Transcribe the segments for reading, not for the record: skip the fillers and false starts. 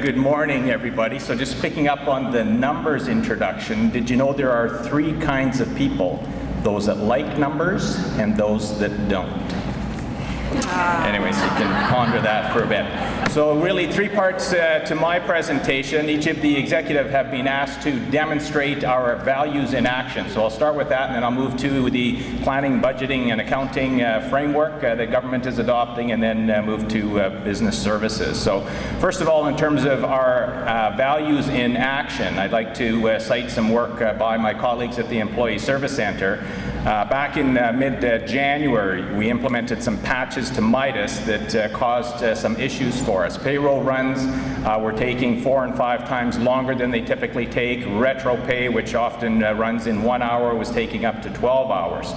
Good morning, everybody. So just picking up on the numbers introduction, did you know there are three kinds of people? Those that like numbers and those that don't. Anyways, you can ponder that for a bit. So really three parts to my presentation. Each of the executive have been asked to demonstrate our values in action. So I'll start with that, and then I'll move to the planning, budgeting, and accounting framework that government is adopting, and then move to business services. So first of all, in terms of our values in action, I'd like to cite some work by my colleagues at the Employee Service Centre. Back in mid-January, we implemented some patches to Midas that caused some issues for us. Payroll runs were taking 4 and 5 times longer than they typically take. Retro pay, which often runs in 1 hour, was taking up to 12 hours.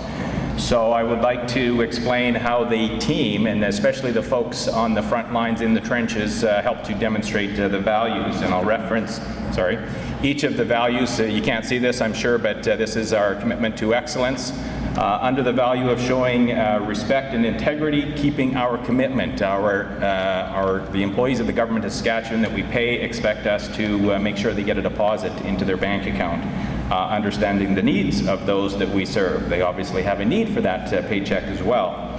So I would like to explain how the team, and especially the folks on the front lines in the trenches, help to demonstrate the values. And I'll reference, each of the values. You can't see this, I'm sure, but this is our commitment to excellence. Under the value of showing respect and integrity, keeping our commitment. The employees of the government of Saskatchewan that we pay expect us to make sure they get a deposit into their bank account. Understanding the needs of those that we serve. They obviously have a need for that paycheck as well.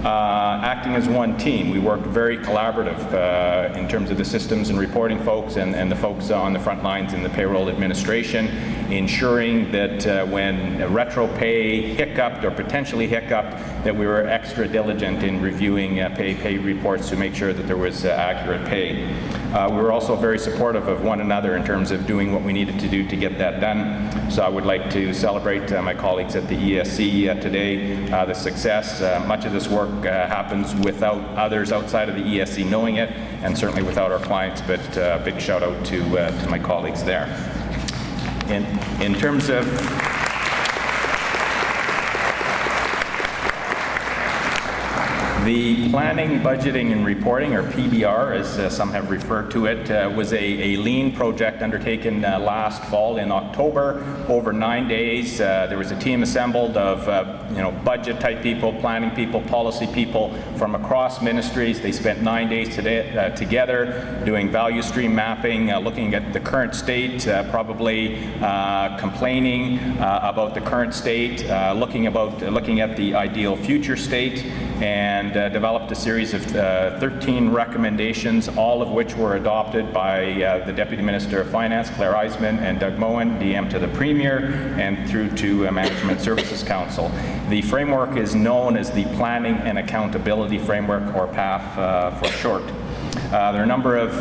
Acting as one team. We work very collaborative in terms of the systems and reporting folks and the folks on the front lines in the payroll administration, ensuring that when retro pay hiccuped or potentially hiccuped, that we were extra diligent in reviewing pay reports to make sure that there was accurate pay. We were also very supportive of one another in terms of doing what we needed to do to get that done. So I would like to celebrate my colleagues at the ESC today, the success. Much of this work happens without others outside of the ESC knowing it, and certainly without our clients, but big shout out to my colleagues there. In terms of the planning, budgeting, and reporting, or PBR, as some have referred to it, was a lean project undertaken last fall in October. Over 9 days, there was a team assembled of budget-type people, planning people, policy people from across ministries. They spent 9 days together doing value stream mapping, looking at the current state, probably complaining about the current state, looking at the ideal future state, and developed a series of 13 recommendations, all of which were adopted by the Deputy Minister of Finance, Claire Eisman, and Doug Moen, DM to the Premier, and through to Management Services Council. The framework is known as the Planning and Accountability Framework, or PAF for short. There are a number of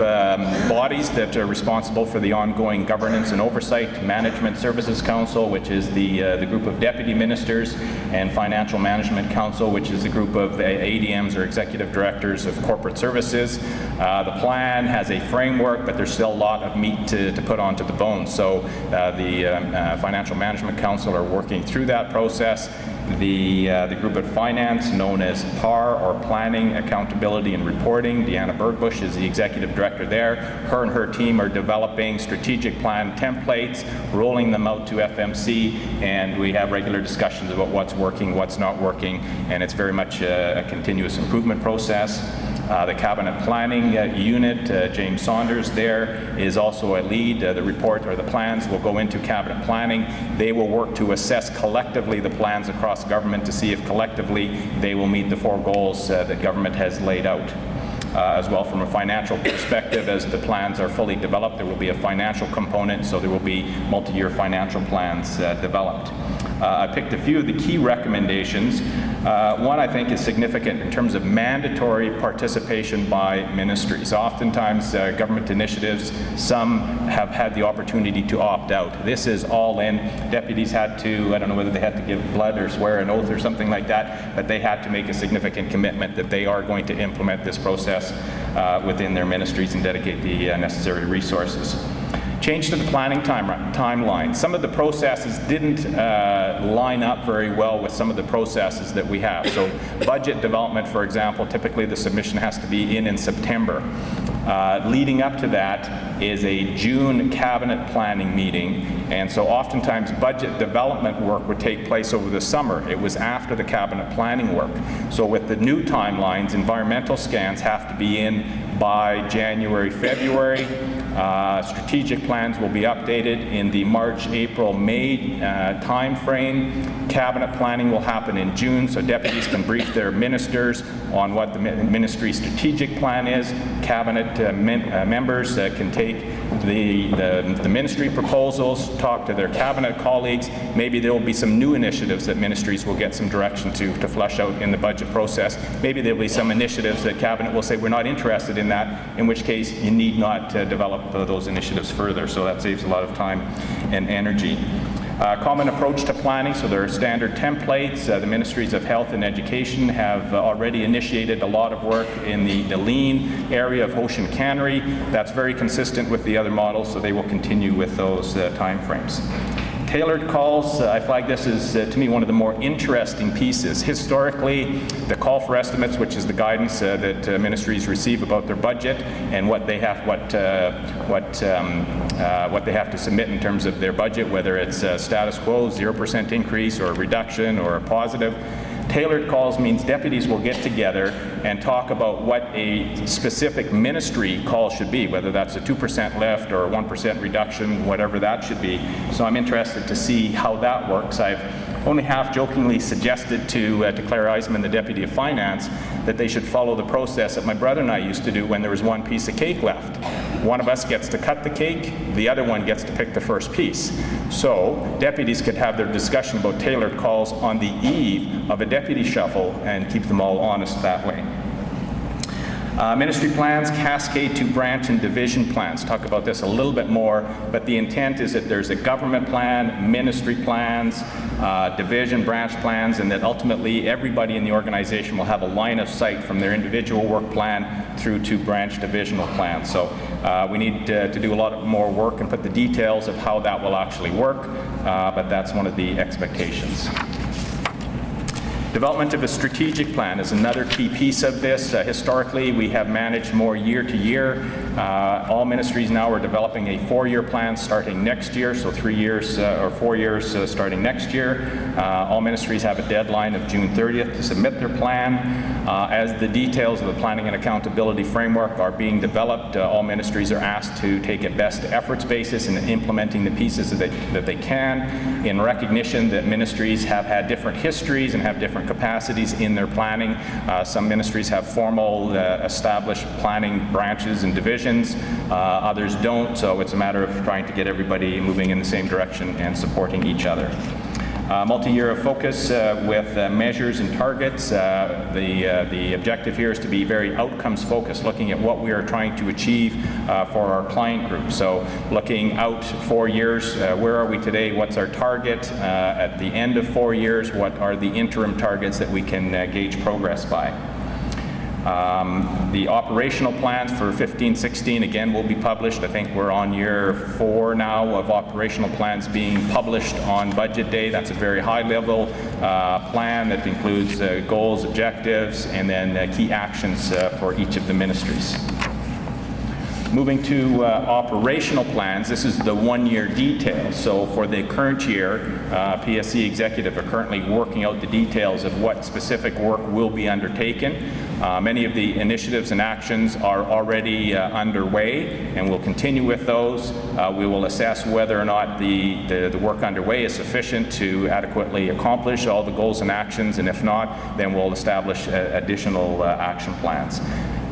bodies that are responsible for the ongoing governance and oversight. Management Services Council, which is the group of deputy ministers, and Financial Management Council, which is the group of ADMs, or executive directors of corporate services. The plan has a framework, but there's still a lot of meat to put onto the bone. So the Financial Management Council are working through that process. The group at Finance, known as PAR, or Planning, Accountability, and Reporting. Deanna Bergbush is the executive director there. Her and her team are developing strategic plan templates, rolling them out to FMC, and we have regular discussions about what's working, what's not working, and it's very much a continuous improvement process. The Cabinet Planning Unit, James Saunders there, is also a lead. The report, or the plans, will go into Cabinet Planning. They will work to assess collectively the plans across government to see if collectively they will meet the 4 goals that government has laid out. As well, from a financial perspective, as the plans are fully developed, there will be a financial component, so there will be multi-year financial plans developed. I picked a few of the key recommendations. One I think is significant in terms of mandatory participation by ministries. Oftentimes government initiatives, some have had the opportunity to opt out. This is all in. Deputies had to, I don't know whether they had to give blood or swear an oath or something like that, but they had to make a significant commitment that they are going to implement this process within their ministries and dedicate the necessary resources. Change to the planning timeline. Some of the processes didn't line up very well with some of the processes that we have. So budget development, for example, typically the submission has to be in September. Leading up to that is a June cabinet planning meeting, and so oftentimes budget development work would take place over the summer. It was after the cabinet planning work. So with the new timelines, environmental scans have to be in by January, February. Strategic plans will be updated in the March, April, May time frame. Cabinet planning will happen in June, so deputies can brief their ministers on what the ministry's strategic plan is. Cabinet members can take the ministry proposals, talk to their cabinet colleagues. Maybe there will be some new initiatives that ministries will get some direction to flush out in the budget process. Maybe there will be some initiatives that cabinet will say we're not interested in that, in which case you need not develop those initiatives further, so that saves a lot of time and energy. Common approach to planning, so there are standard templates. The Ministries of Health and Education have already initiated a lot of work in the lean area of Ocean Cannery. That's very consistent with the other models, so they will continue with those timeframes. Tailored calls, I flag this as, to me, one of the more interesting pieces. Historically, the call for estimates, which is the guidance that ministries receive about their budget and what they have, what they have to submit in terms of their budget, whether it's status quo, 0% increase, or a reduction, or a positive. Tailored calls means deputies will get together and talk about what a specific ministry call should be, whether that's a 2% lift or a 1% reduction, whatever that should be. So I'm interested to see how that works. I've only half-jokingly suggested to Claire Eisman, the Deputy of Finance, that they should follow the process that my brother and I used to do when there was one piece of cake left. One of us gets to cut the cake, the other one gets to pick the first piece. So deputies could have their discussion about tailored calls on the eve of a deputy shuffle and keep them all honest that way. Ministry plans cascade to branch and division plans. Talk about this a little bit more, but the intent is that there's a government plan, ministry plans, division, branch plans, and that ultimately everybody in the organization will have a line of sight from their individual work plan through to branch divisional plans. So we need to do a lot more work and put the details of how that will actually work, but that's one of the expectations. Development of a strategic plan is another key piece of this. Historically, we have managed more year to year. All ministries now are developing a 4-year plan starting next year, so 3 years or 4 years starting next year. All ministries have a deadline of June 30th to submit their plan. As the details of the planning and accountability framework are being developed, all ministries are asked to take a best efforts basis in implementing the pieces that they can, in recognition that ministries have had different histories and have different capacities in their planning. Some ministries have formal established planning branches and divisions. Others don't, so it's a matter of trying to get everybody moving in the same direction and supporting each other. Multi-year focus with measures and targets. The objective here is to be very outcomes focused, looking at what we are trying to achieve for our client group. So looking out 4 years, where are we today? What's our target? At the end of 4 years, what are the interim targets that we can gauge progress by? The operational plans for 15-16 again will be published. I think we're on year 4 now of operational plans being published on budget day. That's a very high level plan that includes goals, objectives, and then key actions for each of the ministries. Moving to operational plans, this is the 1-year details. So for the current year, PSC executive are currently working out the details of what specific work will be undertaken. Many of the initiatives and actions are already underway, and we'll continue with those. We will assess whether or not the work underway is sufficient to adequately accomplish all the goals and actions, and if not, then we'll establish additional action plans.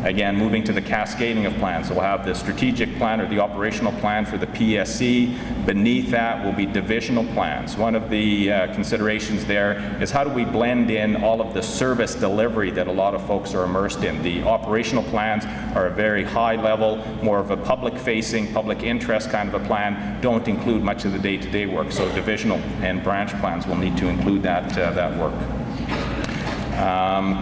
Again, moving to the cascading of plans. So we'll have the strategic plan or the operational plan for the PSC. Beneath that will be divisional plans. One of the considerations there is how do we blend in all of the service delivery that a lot of folks are immersed in. The operational plans are a very high level, more of a public-facing, public interest kind of a plan, don't include much of the day-to-day work. So divisional and branch plans will need to include that work.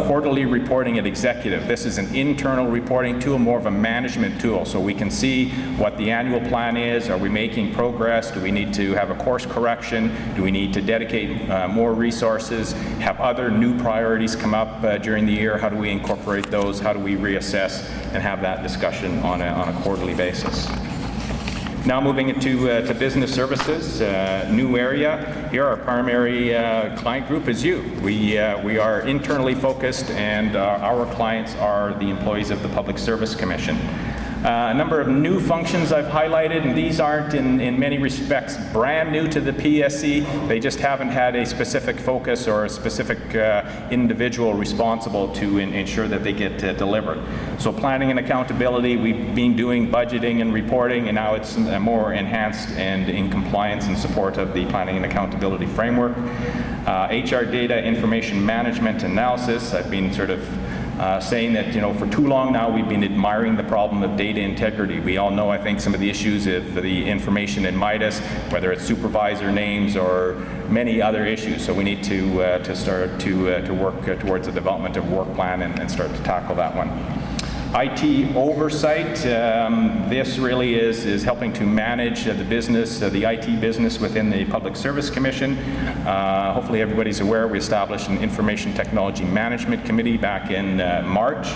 Quarterly reporting at executive. This is an internal reporting tool, more of a management tool, so we can see what the annual plan is. Are we making progress? Do we need to have a course correction? Do we need to dedicate more resources? Have other new priorities come up during the year? How do we incorporate those? How do we reassess and have that discussion on a quarterly basis? Now moving into to business services, new area. Here our primary client group is you. We are internally focused, and our clients are the employees of the Public Service Commission. A number of new functions I've highlighted, and these aren't in many respects brand new to the PSC. They just haven't had a specific focus or a specific individual responsible to ensure that they get delivered. So planning and accountability, we've been doing budgeting and reporting, and now it's more enhanced and in compliance and support of the planning and accountability framework. HR data, information management, analysis. I've been sort of saying that, for too long now we've been admiring the problem of data integrity. We all know, I think, some of the issues of the information in MIDAS, whether it's supervisor names or many other issues. So we need to start to work towards the development of a work plan and start to tackle that one. IT oversight, this really is helping to manage the business, the IT business within the Public Service Commission. Hopefully everybody's aware we established an Information Technology Management Committee back in March.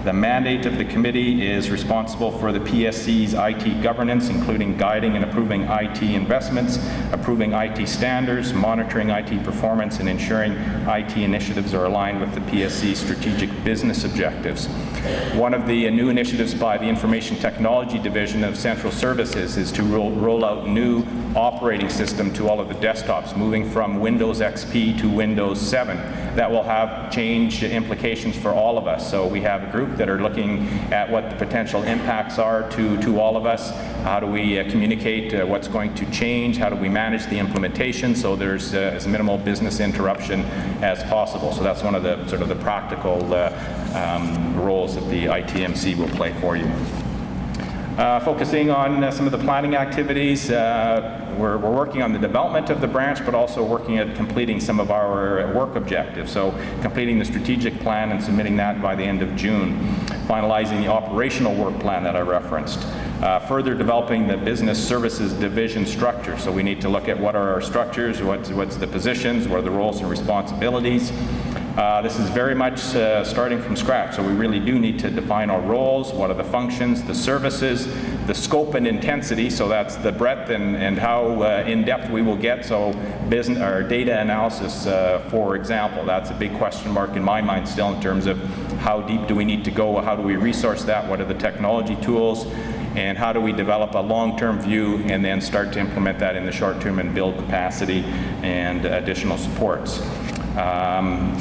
The mandate of the committee is responsible for the PSC's IT governance, including guiding and approving IT investments, approving IT standards, monitoring IT performance, and ensuring IT initiatives are aligned with the PSC's strategic business objectives. One of the new initiatives by the Information Technology Division of Central Services is to roll out new operating system to all of the desktops, moving from Windows XP to Windows 7. That will have change implications for all of us. So we have a group that are looking at what the potential impacts are to all of us. How do we communicate what's going to change? How do we manage the implementation so there's as minimal business interruption as possible? So that's one of the sort of the practical roles that the ITMC will play for you. Focusing on some of the planning activities, we're working on the development of the branch, but also working at completing some of our work objectives. So completing the strategic plan and submitting that by the end of June. Finalizing the operational work plan that I referenced. Further developing the business services division structure. So we need to look at what are our structures, what's the positions, what are the roles and responsibilities. This is very much starting from scratch, so we really do need to define our roles, what are the functions, the services, the scope and intensity, so that's the breadth and how in-depth we will get. So business or data analysis, for example, that's a big question mark in my mind still in terms of how deep do we need to go, how do we resource that, what are the technology tools, and how do we develop a long-term view and then start to implement that in the short term and build capacity and additional supports.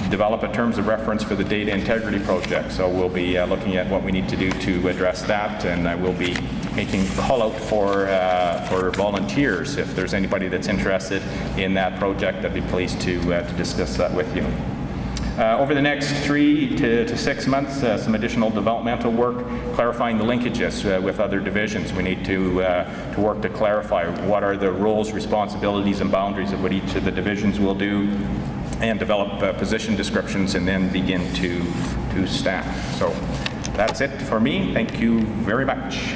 Develop a terms of reference for the data integrity project. So we'll be looking at what we need to do to address that, and I will be making a call out for volunteers. If there's anybody that's interested in that project, I'd be pleased to discuss that with you. Over the next 3 to 6 months, some additional developmental work, clarifying the linkages with other divisions. We need to work to clarify what are the roles, responsibilities, and boundaries of what each of the divisions will do, and develop position descriptions, and then begin to staff. So that's it for me. Thank you very much.